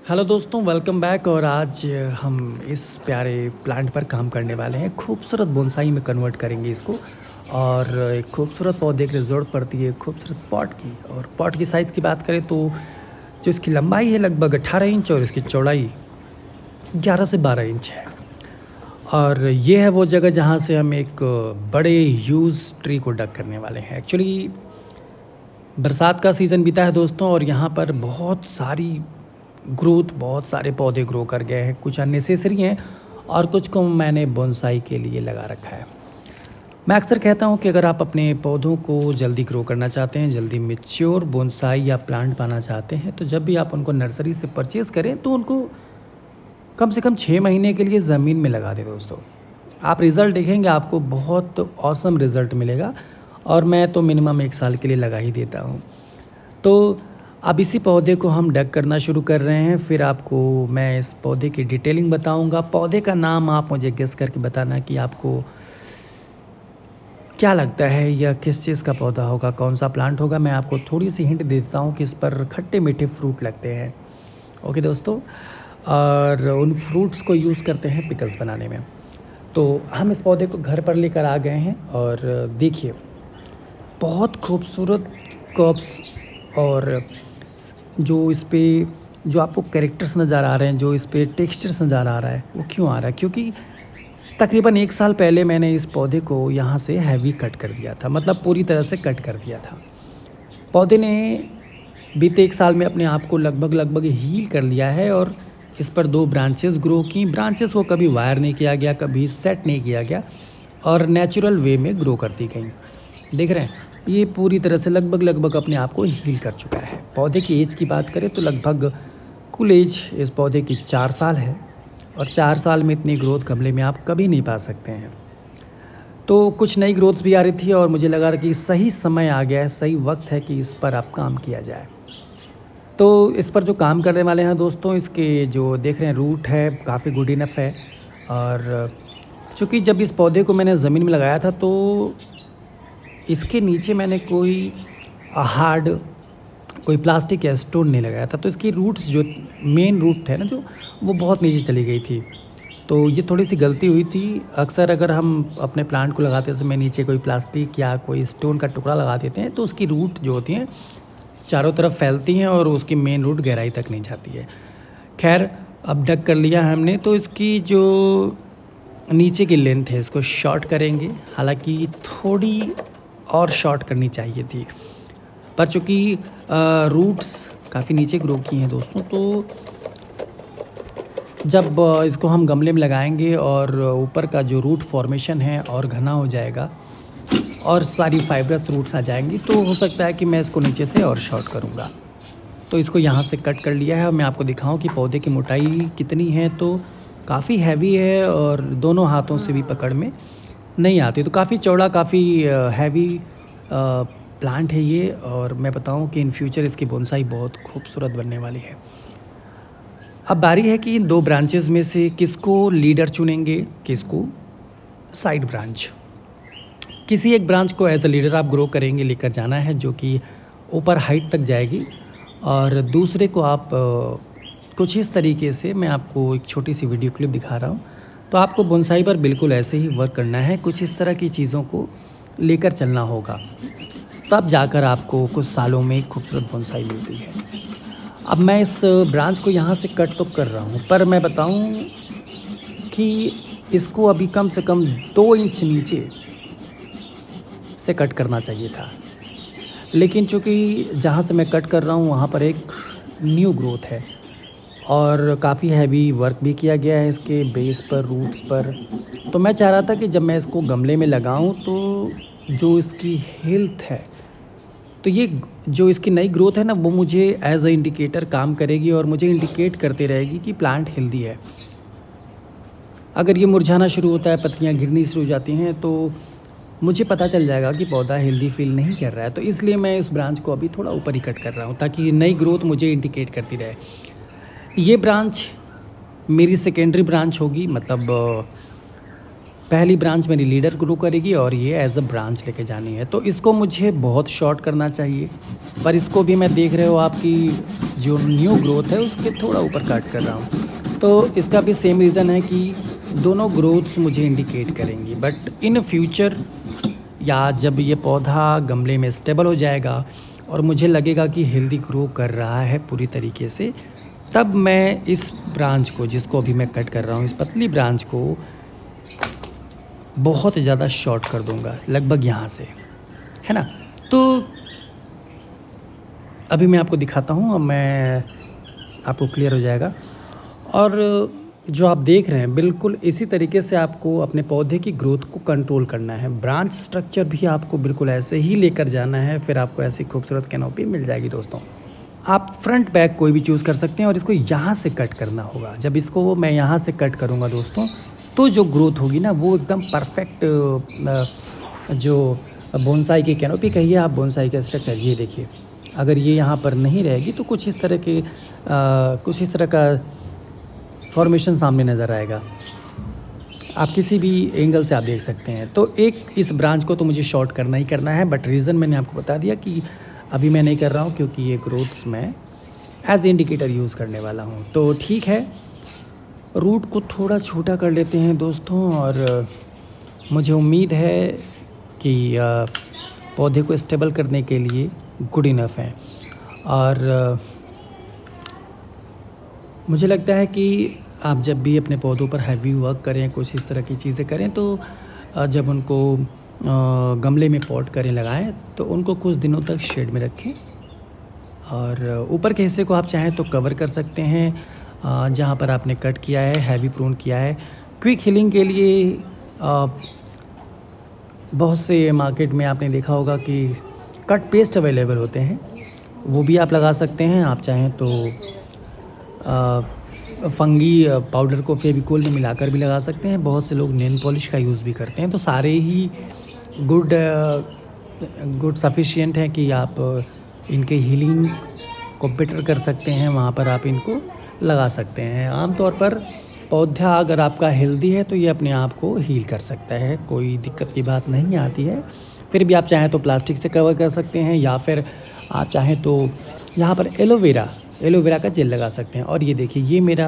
Hello दोस्तों, welcome back. और आज हम इस प्यारे प्लांट पर काम करने वाले हैं। खूबसूरत बोनसाई में कन्वर्ट करेंगे इसको। और एक खूबसूरत पौधे की ज़रूरत पड़ती है खूबसूरत पॉट की। और पॉट की साइज़ की बात करें तो जो इसकी लंबाई है लगभग 18 इंच और इसकी चौड़ाई 11 से 12 इंच है। और ये है वो जगह जहाँ से हम एक बड़े ह्यूज ट्री को डक करने वाले हैं। एक्चुअली बरसात का सीज़न बीता है दोस्तों, और यहाँ पर बहुत सारे पौधे ग्रो कर गए हैं। कुछ अननेसेसरी हैं और कुछ को मैंने बोनसाई के लिए लगा रखा है। मैं अक्सर कहता हूँ कि अगर आप अपने पौधों को जल्दी ग्रो करना चाहते हैं, जल्दी मैच्योर बोनसाई या प्लांट पाना चाहते हैं, तो जब भी आप उनको नर्सरी से परचेज़ करें तो उनको कम से कम 6 महीने के लिए ज़मीन में लगा दें दोस्तों। आप रिज़ल्ट देखेंगे, आपको बहुत ऑसम रिज़ल्ट मिलेगा। और मैं तो मिनिमम 1 साल के लिए लगा ही देता हूँ। तो अब इसी पौधे को हम डग करना शुरू कर रहे हैं। फिर आपको मैं इस पौधे की डिटेलिंग बताऊंगा। पौधे का नाम आप मुझे गेस करके बताना कि आपको क्या लगता है या किस चीज़ का पौधा होगा, कौन सा प्लांट होगा। मैं आपको थोड़ी सी हिंट दे देता हूँ कि इस पर खट्टे मीठे फ्रूट लगते हैं। ओके दोस्तों, और उन फ्रूट्स को यूज़ करते हैं पिकल्स बनाने में। तो हम इस पौधे को घर पर लेकर आ गए हैं। और देखिए, बहुत खूबसूरत कर्व्स और जो इस पे जो आपको कैरेक्टर्स नज़र आ रहे हैं, जो इस पे टेक्सचर्स नज़र आ रहा है, वो क्यों आ रहा है? क्योंकि तकरीबन 1 साल पहले मैंने इस पौधे को यहाँ से हैवी कट कर दिया था, मतलब पूरी तरह से कट कर दिया था। पौधे ने बीते 1 साल में अपने आप को लगभग हील कर लिया है। और इस पर 2 ब्रांचेस ग्रो की। ब्रांचेस को कभी वायर नहीं किया गया, कभी सेट नहीं किया गया, और नेचुरल वे में ग्रो करती गई। देख रहे हैं, ये पूरी तरह से लगभग अपने आप को हील कर चुका है। पौधे की एज की बात करें तो लगभग कुल एज इस पौधे की 4 साल है। और 4 साल में इतनी ग्रोथ गमले में आप कभी नहीं पा सकते हैं। तो कुछ नई ग्रोथ भी आ रही थी और मुझे लगा कि सही समय आ गया है, सही वक्त है कि इस पर अब काम किया जाए। तो इस पर जो काम करने वाले हैं दोस्तों, इसके जो देख रहे हैं रूट है काफ़ी गुड इनफ है। और चूँकि जब इस पौधे को मैंने ज़मीन में लगाया था तो इसके नीचे मैंने कोई हार्ड कोई प्लास्टिक या स्टोन नहीं लगाया था। तो इसकी रूट्स जो मेन रूट है ना, जो वो बहुत नीचे चली गई थी। तो ये थोड़ी सी गलती हुई थी। अक्सर अगर हम अपने प्लांट को लगाते समय नीचे कोई प्लास्टिक या कोई स्टोन का टुकड़ा लगा देते हैं तो उसकी रूट जो होती हैं चारों तरफ फैलती हैं और उसकी मेन रूट गहराई तक नहीं जाती है। खैर, अब डग कर लिया हमने, तो इसकी जो नीचे की लेंथ है इसको शॉर्ट करेंगे। हालांकि थोड़ी और शॉर्ट करनी चाहिए थी, पर चूँकि रूट्स काफ़ी नीचे ग्रो की हैं दोस्तों, तो जब इसको हम गमले में लगाएंगे और ऊपर का जो रूट फॉर्मेशन है और घना हो जाएगा और सारी फाइब्रस रूट्स आ जाएंगी, तो हो सकता है कि मैं इसको नीचे से और शॉर्ट करूँगा। तो इसको यहाँ से कट कर लिया है। और मैं आपको दिखाऊं कि पौधे की मोटाई कितनी है। तो काफ़ी हैवी है और दोनों हाथों से भी पकड़ में नहीं आती। तो काफ़ी चौड़ा, काफ़ी हैवी प्लांट है ये। और मैं बताऊं कि इन फ्यूचर इसकी बोनसाई बहुत खूबसूरत बनने वाली है। अब बारी है कि इन 2 ब्रांचेस में से किसको लीडर चुनेंगे, किसको साइड ब्रांच। किसी एक ब्रांच को एज अ लीडर आप ग्रो करेंगे, लेकर जाना है, जो कि ऊपर हाइट तक जाएगी। और दूसरे को आप कुछ इस तरीके से, मैं आपको एक छोटी सी वीडियो क्लिप दिखा रहा हूँ। तो आपको बोनसाई पर बिल्कुल ऐसे ही वर्क करना है, कुछ इस तरह की चीज़ों को लेकर चलना होगा, तब जाकर आपको कुछ सालों में एक खूबसूरत बोनसाई मिलती है। अब मैं इस ब्रांच को यहाँ से कट तो कर रहा हूँ, पर मैं बताऊँ कि इसको अभी कम से कम 2 इंच नीचे से कट करना चाहिए था। लेकिन चूँकि जहाँ से मैं कट कर रहा हूँ वहाँ पर एक न्यू ग्रोथ है और काफ़ी हैवी वर्क भी किया गया है इसके बेस पर, रूट्स पर। तो मैं चाह रहा था कि जब मैं इसको गमले में लगाऊं तो जो इसकी हेल्थ है, तो ये जो इसकी नई ग्रोथ है ना, वो मुझे एज अ इंडिकेटर काम करेगी और मुझे इंडिकेट करती रहेगी कि प्लांट हेल्दी है। अगर ये मुरझाना शुरू होता है, पत्तियाँ गिरनी शुरू हो जाती हैं, तो मुझे पता चल जाएगा कि पौधा हेल्दी फील नहीं कर रहा है। तो इसलिए मैं इस ब्रांच को अभी थोड़ा ऊपर ही कट कर रहा हूँ, ताकि नई ग्रोथ मुझे इंडिकेट करती रहे। ये ब्रांच मेरी सेकेंडरी ब्रांच होगी, मतलब पहली ब्रांच मेरी लीडर ग्रो करेगी और ये एज अ ब्रांच लेके जानी है। तो इसको मुझे बहुत शॉर्ट करना चाहिए, पर इसको भी मैं देख रहे हो आपकी जो न्यू ग्रोथ है उसके थोड़ा ऊपर काट कर रहा हूँ। तो इसका भी सेम रीज़न है कि दोनों ग्रोथ्स मुझे इंडिकेट करेंगी, बट इन फ्यूचर या जब ये पौधा गमले में स्टेबल हो जाएगा और मुझे लगेगा कि हेल्दी ग्रो कर रहा है पूरी तरीके से, तब मैं इस ब्रांच को, जिसको अभी मैं कट कर रहा हूँ, इस पतली ब्रांच को बहुत ज़्यादा शॉर्ट कर दूंगा, लगभग यहाँ से, है ना। तो अभी मैं आपको दिखाता हूँ, अब मैं आपको क्लियर हो जाएगा। और जो आप देख रहे हैं बिल्कुल इसी तरीके से आपको अपने पौधे की ग्रोथ को कंट्रोल करना है। ब्रांच स्ट्रक्चर भी आपको बिल्कुल ऐसे ही लेकर जाना है, फिर आपको ऐसी खूबसूरत कैनोपी मिल जाएगी दोस्तों। आप फ्रंट बैक कोई भी चूज़ कर सकते हैं और इसको यहाँ से कट करना होगा। जब इसको मैं यहाँ से कट करूँगा दोस्तों, तो जो ग्रोथ होगी ना वो एकदम परफेक्ट, जो बोनसाई की कैनोपी कहिए आप, बोनसाई का स्ट्रक्चर, ये देखिए अगर ये यहाँ पर नहीं रहेगी तो कुछ इस तरह का फॉर्मेशन सामने नज़र आएगा। आप किसी भी एंगल से आप देख सकते हैं। तो एक इस ब्रांच को तो मुझे शॉर्ट करना ही करना है, बट रीज़न मैंने आपको बता दिया कि अभी मैं नहीं कर रहा हूँ, क्योंकि ये ग्रोथ्स मैं एज इंडिकेटर यूज़ करने वाला हूँ। तो ठीक है, रूट को थोड़ा छोटा कर लेते हैं दोस्तों, और मुझे उम्मीद है कि पौधे को स्टेबल करने के लिए गुड इनफ है। और मुझे लगता है कि आप जब भी अपने पौधों पर हैवी वर्क करें, कुछ इस तरह की चीज़ें करें, तो जब उनको गमले में पॉट करें, लगाएं, तो उनको कुछ दिनों तक शेड में रखें। और ऊपर के हिस्से को आप चाहें तो कवर कर सकते हैं जहाँ पर आपने कट किया है, हैवी प्रून किया है। क्विक हीलिंग के लिए बहुत से मार्केट में आपने देखा होगा कि कट पेस्ट अवेलेबल होते हैं, वो भी आप लगा सकते हैं। आप चाहें तो फंगी पाउडर को फेविकोल में मिलाकर भी लगा सकते हैं। बहुत से लोग नेल पॉलिश का यूज़ भी करते हैं। तो सारे ही गुड सफिशिएंट हैं कि आप इनके हीलिंग को बेटर कर सकते हैं, वहाँ पर आप इनको लगा सकते हैं। आमतौर पर पौधा अगर आपका हेल्दी है तो ये अपने आप को हील कर सकता है, कोई दिक्कत की बात नहीं आती है। फिर भी आप चाहें तो प्लास्टिक से कवर कर सकते हैं, या फिर आप चाहें तो यहाँ पर एलोवेरा का जेल लगा सकते हैं। और ये देखिए, ये मेरा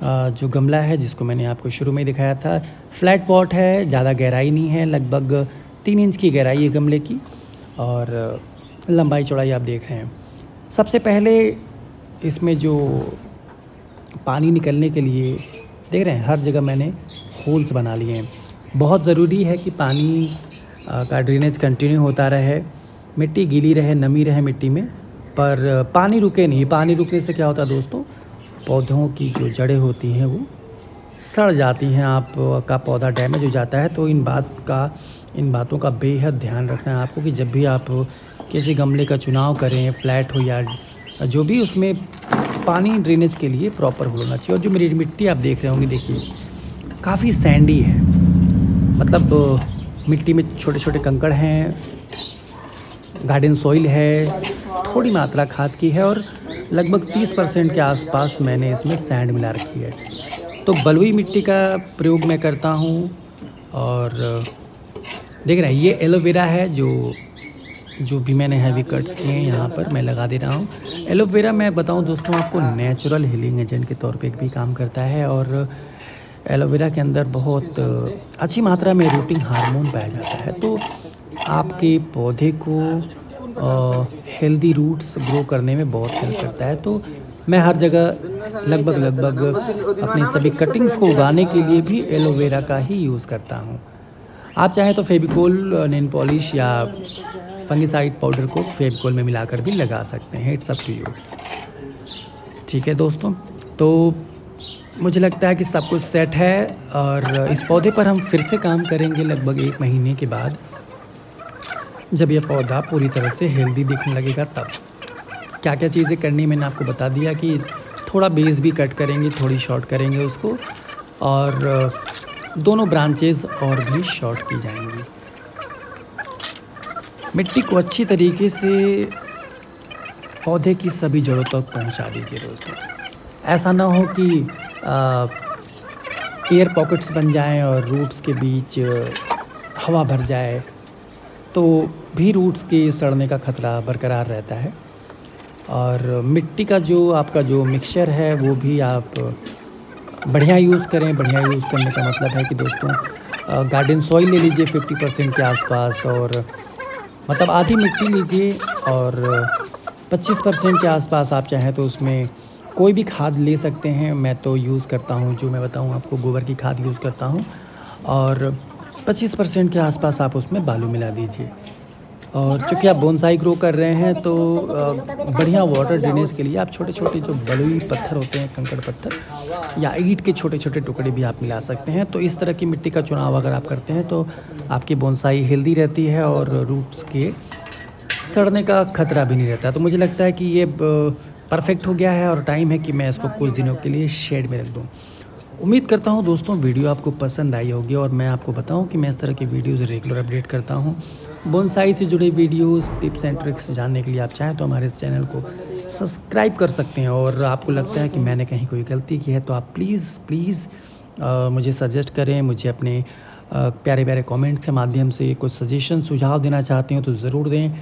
जो गमला है जिसको मैंने आपको शुरू में दिखाया था, फ्लैट पॉट है, ज़्यादा गहराई नहीं है, लगभग 3 इंच की गहराई है गमले की, और लंबाई चौड़ाई आप देख रहे हैं। सबसे पहले इसमें जो पानी निकलने के लिए देख रहे हैं, हर जगह मैंने होल्स बना लिए हैं। बहुत ज़रूरी है कि पानी का ड्रेनेज कंटिन्यू होता रहे, मिट्टी गीली रहे, नमी रहे मिट्टी में, पर पानी रुके नहीं। पानी रुकने से क्या होता है दोस्तों, पौधों की जो जड़ें होती हैं वो सड़ जाती हैं, आपका पौधा डैमेज हो जाता है। तो इन बातों का बेहद ध्यान रखना है आपको कि जब भी आप किसी गमले का चुनाव करें, फ्लैट हो या जो भी, उसमें पानी ड्रेनेज के लिए प्रॉपर होना चाहिए। और जो मेरी मिट्टी आप देख रहे होंगे, देखिए काफ़ी सैंडी है, मतलब मिट्टी में छोटे छोटे कंकड़ हैं, गार्डन सॉइल है, थोड़ी मात्रा खाद की है, और लगभग 30% के आसपास मैंने इसमें सैंड मिला रखी है। तो बलुई मिट्टी का प्रयोग मैं करता हूँ। और देख रहे हैं, ये एलोवेरा है जो भी मैंने हैवी कट्स किए हैं, यहाँ पर मैं लगा दे रहा हूँ। एलोवेरा मैं बताऊँ दोस्तों आपको, नेचुरल हीलिंग एजेंट के तौर पे भी काम करता है, और एलोवेरा के अंदर बहुत अच्छी मात्रा में रूटिंग हार्मोन पाया जाता है। तो आपके पौधे को हेल्दी रूट्स ग्रो करने में बहुत हेल्प करता है। तो मैं हर जगह लगभग अपने सभी कटिंग्स को उगाने के लिए भी एलोवेरा का ही यूज़ करता हूँ। आप चाहें तो फेविकोल, नेल पॉलिश या फंगिसाइड पाउडर को फेविकोल में मिलाकर भी लगा सकते हैं, इट्स अप टू यू। ठीक है दोस्तों, तो मुझे लगता है कि सब कुछ सेट है, और इस पौधे पर हम फिर से काम करेंगे लगभग 1 महीने के बाद, जब यह पौधा पूरी तरह से हेल्दी दिखने लगेगा। तब क्या क्या चीज़ें करनी मैंने आपको बता दिया कि थोड़ा बेस भी कट करेंगे, थोड़ी शॉर्ट करेंगे उसको, और दोनों ब्रांचेस और भी शॉर्ट की जाएंगी। मिट्टी को अच्छी तरीके से पौधे की सभी जड़ों तक पहुंचा दीजिए दोस्तों। ऐसा ना हो कि एयर पॉकेट्स बन जाएँ और रूट्स के बीच हवा भर जाए, तो भी रूट्स के सड़ने का खतरा बरकरार रहता है। और मिट्टी का जो आपका जो मिक्सचर है वो भी आप बढ़िया यूज़ करें। बढ़िया यूज़ करने का मतलब है कि दोस्तों गार्डन सॉइल ले लीजिए 50% के आसपास, और मतलब आधी मिट्टी लीजिए और 25% के आसपास आप चाहें तो उसमें कोई भी खाद ले सकते हैं। मैं तो यूज़ करता हूँ, जो मैं बताऊँ आपको, गोबर की खाद यूज़ करता हूँ। और 25% के आसपास आप उसमें बालू मिला दीजिए। और चूँकि आप बोनसाई ग्रो कर रहे हैं तो बढ़िया वाटर ड्रेनेज के लिए आप छोटे-छोटे जो बलुई पत्थर होते हैं, कंकड़ पत्थर या ईंट के छोटे-छोटे टुकड़े भी आप मिला सकते हैं। तो इस तरह की मिट्टी का चुनाव अगर आप करते हैं तो आपकी बोनसाई हेल्दी रहती है और रूट्स के सड़ने का खतरा भी नहीं रहता। तो मुझे लगता है कि ये परफ़ेक्ट हो गया है और टाइम है कि मैं इसको कुछ दिनों के लिए शेड में रख दूँ। उम्मीद करता हूँ दोस्तों वीडियो आपको पसंद आई होगी, और मैं आपको बताऊँ कि मैं इस तरह की वीडियोज़ रेगुलर अपडेट करता हूँ। बोनसाई से जुड़े वीडियोज़, टिप्स एंड ट्रिक्स जानने के लिए आप चाहें तो हमारे इस चैनल को सब्सक्राइब कर सकते हैं। और आपको लगता है कि मैंने कहीं कोई गलती की है तो आप प्लीज़ मुझे सजेस्ट करें। मुझे अपने प्यारे-प्यारे कमेंट्स के माध्यम से कुछ सजेशन सुझाव देना चाहते हो तो ज़रूर दें।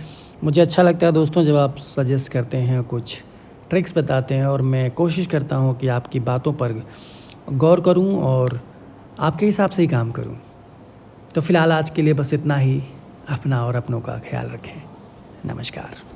मुझे अच्छा लगता है दोस्तों जब आप सजेस्ट करते हैं, कुछ ट्रिक्स बताते हैं, और मैं कोशिश करता हूँ कि आपकी बातों पर गौर करूँ और आपके हिसाब से ही काम करूँ। तो फ़िलहाल आज के लिए बस इतना ही। अपना और अपनों का ख़्याल रखें। नमस्कार।